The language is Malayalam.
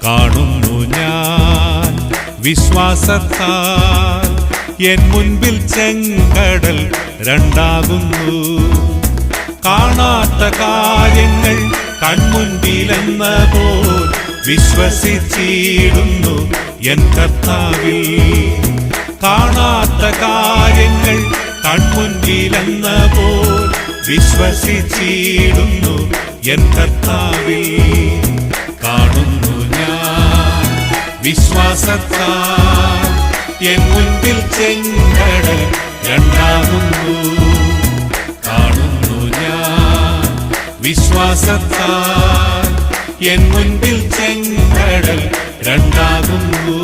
കാണുന്നു ഞാൻ വിശ്വാസത്താൽ എൻ മുൻപിൽ ചെങ്കടൽ രണ്ടാകുന്നു. കാണാത്ത കാര്യങ്ങൾ കൺമുൻപിലെന്ന പോൽ വിശ്വസിച്ചിടുന്നു എൻ കർത്താവിൽ. കാണാത്ത കാര്യങ്ങൾ കൺമുൻപിലെന്ന പോൽ വിശ്വസിച്ചിടുന്നു എൻ കർത്താവിൽ. കാണുന്നു ഞാൻ വിശ്വാസത്താൽ എൻ മുൻപിൽ ചെങ്കടൽ രണ്ടാകുന്നു. കാണുന്നു ഞാൻ വിശ്വാസത്താൽ എൻ മുൻപിൽ ചെങ്കടൽ രണ്ടാകുന്നു.